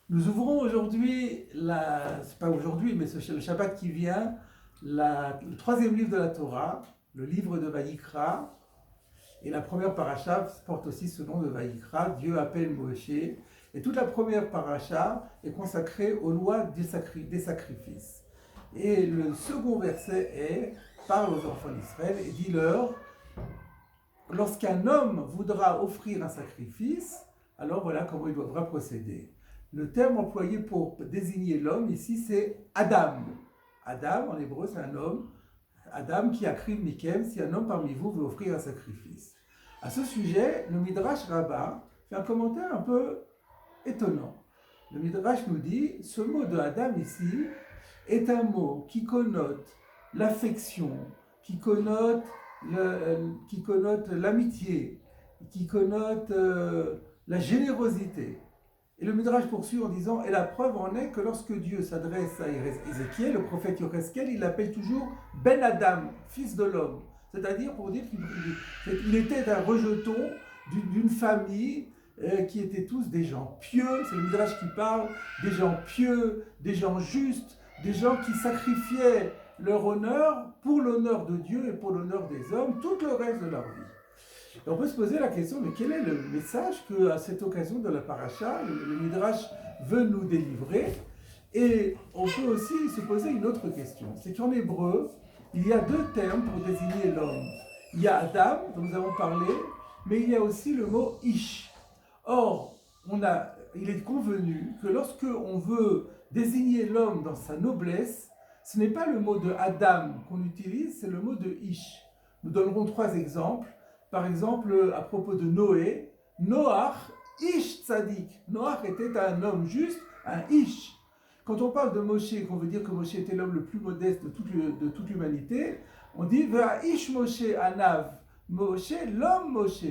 Nous ouvrons aujourd'hui, c'est pas aujourd'hui, mais le Shabbat qui vient, le troisième livre de la Torah, le livre de Vaïkra. Et la première paracha porte aussi ce nom de Vaïkra, Dieu appelle Moshe. Et toute la première paracha est consacrée aux lois des sacrifices. Et le second verset parle aux enfants d'Israël et dit-leur, lorsqu'un homme voudra offrir un sacrifice, alors voilà comment il devra procéder. Le terme employé pour désigner l'homme ici, c'est Adam. Adam, en hébreu, c'est un homme. Adam qui a crié Mikem, si un homme parmi vous veut offrir un sacrifice. À ce sujet, le Midrash Rabbah fait un commentaire un peu étonnant. Le Midrash nous dit, ce mot de Adam ici est un mot qui connote l'affection, qui connote l'amitié, qui connote la générosité. Et le Midrash poursuit en disant, et la preuve en est que lorsque Dieu s'adresse à Ézéchiel, le prophète Yocheskel, il l'appelle toujours Ben Adam, fils de l'homme. C'est-à-dire pour dire qu'il était un rejeton d'une famille qui étaient tous des gens pieux, c'est le Midrash qui parle, des gens pieux, des gens justes, des gens qui sacrifiaient leur honneur pour l'honneur de Dieu et pour l'honneur des hommes, tout le reste de leur vie. Et on peut se poser la question, mais quel est le message qu'à cette occasion de la paracha, le Midrash veut nous délivrer? Et on peut aussi se poser une autre question, c'est qu'en hébreu, il y a deux termes pour désigner l'homme. Il y a Adam, dont nous avons parlé, mais il y a aussi le mot Ish. Or, il est convenu que lorsque on veut désigner l'homme dans sa noblesse, ce n'est pas le mot de Adam qu'on utilise, c'est le mot de Ish. Nous donnerons trois exemples. Par exemple, à propos de Noé, Noach, Ish Tzadik. Noach était un homme juste, un Ish. Quand on parle de Moshe, qu'on veut dire que Moshe était l'homme le plus modeste de toute l'humanité, on dit Ish Moshe Anav. Moshe, l'homme Moshe.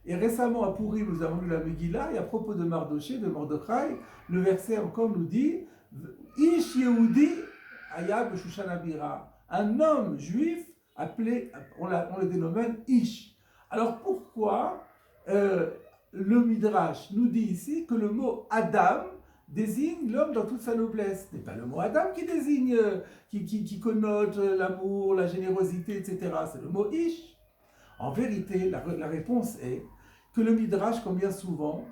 Et récemment à Pourim, nous avons lu la Megillah, et à propos de Mardoché, de Mordechai, le verset encore nous dit Ish Yehudi Ayab Shushanabira. Un homme juif appelé, on le dénomme Ish. Alors pourquoi le Midrash nous dit ici que le mot Adam désigne l'homme dans toute sa noblesse? Ce n'est pas le mot Adam qui désigne, qui connote l'amour, la générosité, etc. C'est le mot Ish. En vérité, la réponse est que le Midrash, comme bien souvent,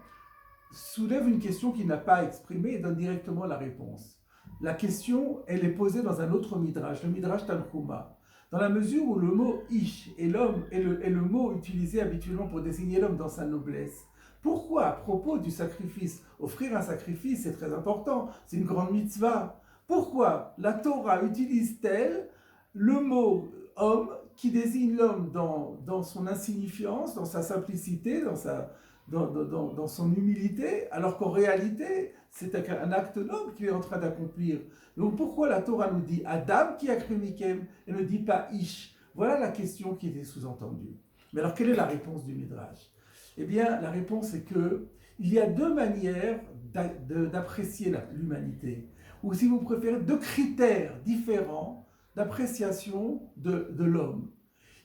soulève une question qu'il n'a pas exprimée et donne directement la réponse. La question, elle est posée dans un autre Midrash, le Midrash Tanchuma. Dans la mesure où le mot Ish est le mot utilisé habituellement pour désigner l'homme dans sa noblesse, pourquoi, à propos du sacrifice, offrir un sacrifice, c'est très important, c'est une grande mitzvah, pourquoi la Torah utilise-t-elle le mot homme qui désigne l'homme dans son insignifiance, dans sa simplicité, dans son humilité, alors qu'en réalité, c'est un acte noble qu'il est en train d'accomplir. Donc pourquoi la Torah nous dit Adam qui a créé Mikem et ne dit pas Ish? Voilà la question qui était sous-entendue. Mais alors quelle est la réponse du Midrash? Eh bien, la réponse est que il y a deux manières d'apprécier l'humanité, ou si vous préférez, deux critères différents d'appréciation de l'homme.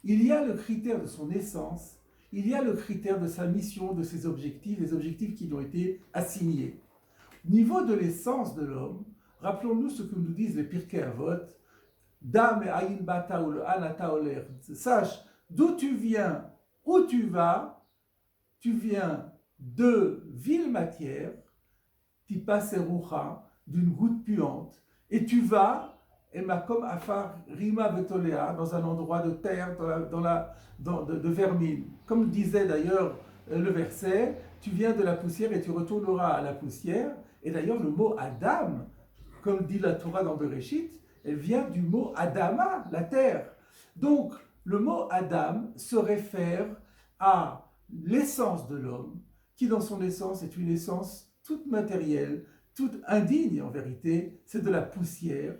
Il y a le critère de son essence, il y a le critère de sa mission, de ses objectifs, les objectifs qui lui ont été assignés. Niveau de l'essence de l'homme, rappelons-nous ce que nous disent les Pirkei Avot, Dam et Ayin Bata ou le Anata Oler, sache d'où tu viens, où tu viens de ville matière, Tipa Serucha, d'une goutte puante, et tu vas et Makom Afar Rima Betolea, dans un endroit de terre, de vermine. Comme disait d'ailleurs le verset, tu viens de la poussière et tu retourneras à la poussière. Et d'ailleurs, le mot Adam, comme dit la Torah dans Bereshit, elle vient du mot Adama, la terre. Donc, le mot Adam se réfère à l'essence de l'homme, qui dans son essence est une essence toute matérielle, toute indigne en vérité, c'est de la poussière.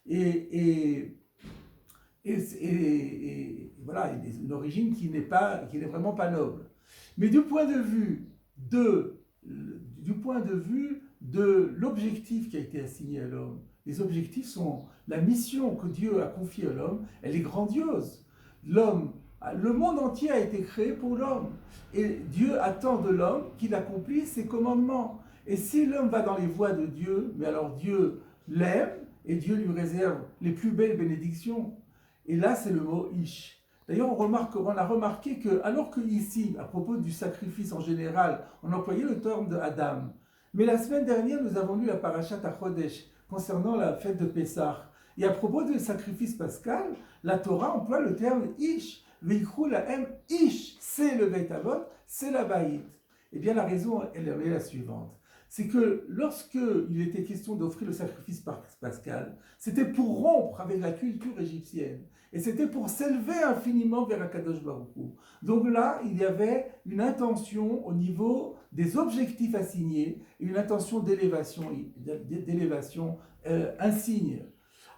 Et, voilà, une origine qui n'est vraiment pas noble. Mais du point de vue de l'objectif qui a été assigné à l'homme, les objectifs sont la mission que Dieu a confiée à l'homme, elle est grandiose. Le monde entier a été créé pour l'homme. Et Dieu attend de l'homme qu'il accomplisse ses commandements. Et si l'homme va dans les voies de Dieu, mais alors Dieu l'aime et Dieu lui réserve les plus belles bénédictions. Et là, c'est le mot ish. D'ailleurs, on a remarqué que, alors que ici, à propos du sacrifice en général, on employait le terme de Adam, mais la semaine dernière, nous avons lu la parashat à Chodesh concernant la fête de Pessah. Et à propos du sacrifice pascal, la Torah emploie le terme ish. Veichou la M, ish, c'est le Beit Avot, c'est la Baït. Eh bien, la raison, elle est la suivante. C'est que lorsque il était question d'offrir le sacrifice pascal, c'était pour rompre avec la culture égyptienne. Et c'était pour s'élever infiniment vers Akadosh Baruch Hu. Donc là, il y avait une intention au niveau des objectifs assignés, une intention d'élévation insigne.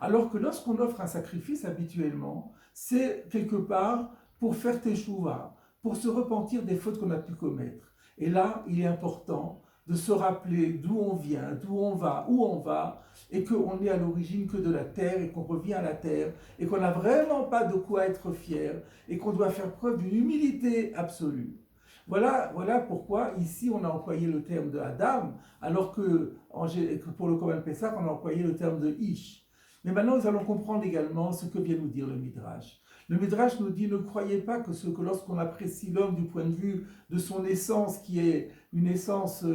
Alors que lorsqu'on offre un sacrifice habituellement, c'est quelque part pour faire teshuva, pour se repentir des fautes qu'on a pu commettre. Et là, il est important de se rappeler d'où on vient, d'où on va, où on va, et qu'on est à l'origine que de la terre, et qu'on revient à la terre, et qu'on n'a vraiment pas de quoi être fier, et qu'on doit faire preuve d'une humilité absolue. Voilà pourquoi ici on a employé le terme de Adam, alors que pour le Korban Pessah, on a employé le terme de Ish. Mais maintenant, nous allons comprendre également ce que vient nous dire le Midrash. Le Midrash nous dit, ne croyez pas que lorsqu'on apprécie l'homme du point de vue de son essence, qui est une essence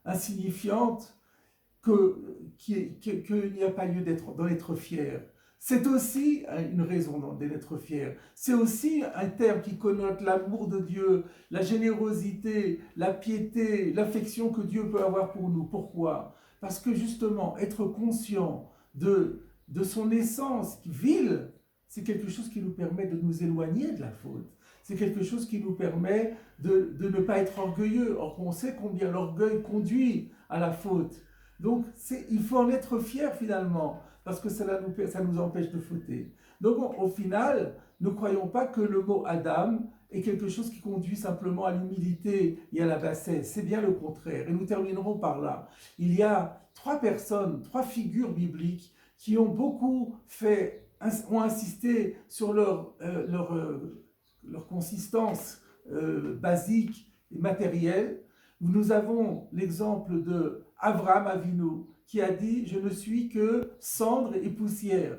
insignifiante, qu'il n'y a pas lieu d'en être fier. C'est aussi une raison d'en être fier. C'est aussi un terme qui connote l'amour de Dieu, la générosité, la piété, l'affection que Dieu peut avoir pour nous. Pourquoi ? Parce que justement, être conscient de son essence vile, c'est quelque chose qui nous permet de nous éloigner de la faute. C'est quelque chose qui nous permet de ne pas être orgueilleux. Or, on sait combien l'orgueil conduit à la faute. Donc, il faut en être fier finalement, parce que ça nous empêche de fauter. Donc, au final, ne croyons pas que le mot Adam est quelque chose qui conduit simplement à l'humilité et à la bassesse. C'est bien le contraire. Et nous terminerons par là. Il y a 3 figures bibliques qui ont beaucoup ont insisté sur leur consistance basique et matérielle. Nous avons l'exemple de Avraham Avinu qui a dit « Je ne suis que cendre et poussière ».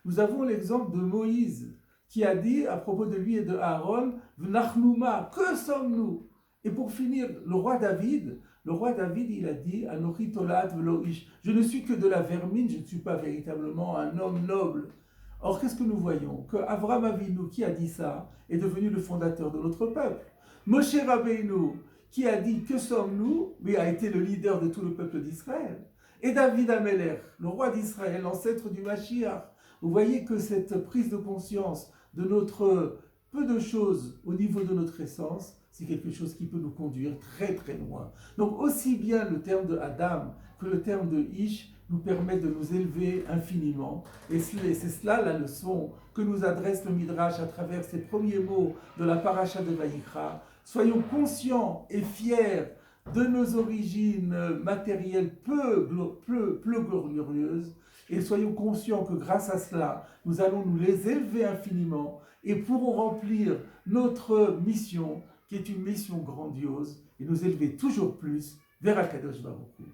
Nous avons l'exemple de Moïse qui a dit à propos de lui et de Aaron « V'nachnouma, que sommes-nous » Et pour finir, le roi David, il a dit « Anochi tolat velo ish » Je ne suis que de la vermine, je ne suis pas véritablement un homme noble. Or, qu'est-ce que nous voyons ? Que Avraham Avinu, qui a dit ça, est devenu le fondateur de notre peuple. Moshe Rabbeinu, qui a dit « Que sommes-nous » mais a été le leader de tout le peuple d'Israël. Et David Amelech, le roi d'Israël, l'ancêtre du Mashiach. Vous voyez que cette prise de conscience de notre peu de choses au niveau de notre essence, c'est quelque chose qui peut nous conduire très très loin. Donc aussi bien le terme de Adam que le terme de Ish nous permet de nous élever infiniment. Et c'est cela la leçon que nous adresse le Midrash à travers ces premiers mots de la paracha de Vayikra. Soyons conscients et fiers de nos origines matérielles peu glorieuses, et soyons conscients que grâce à cela, nous allons nous les élever infiniment et pourrons remplir notre mission, qui est une mission grandiose, et nous élever toujours plus vers Akadosh Baruch Hu.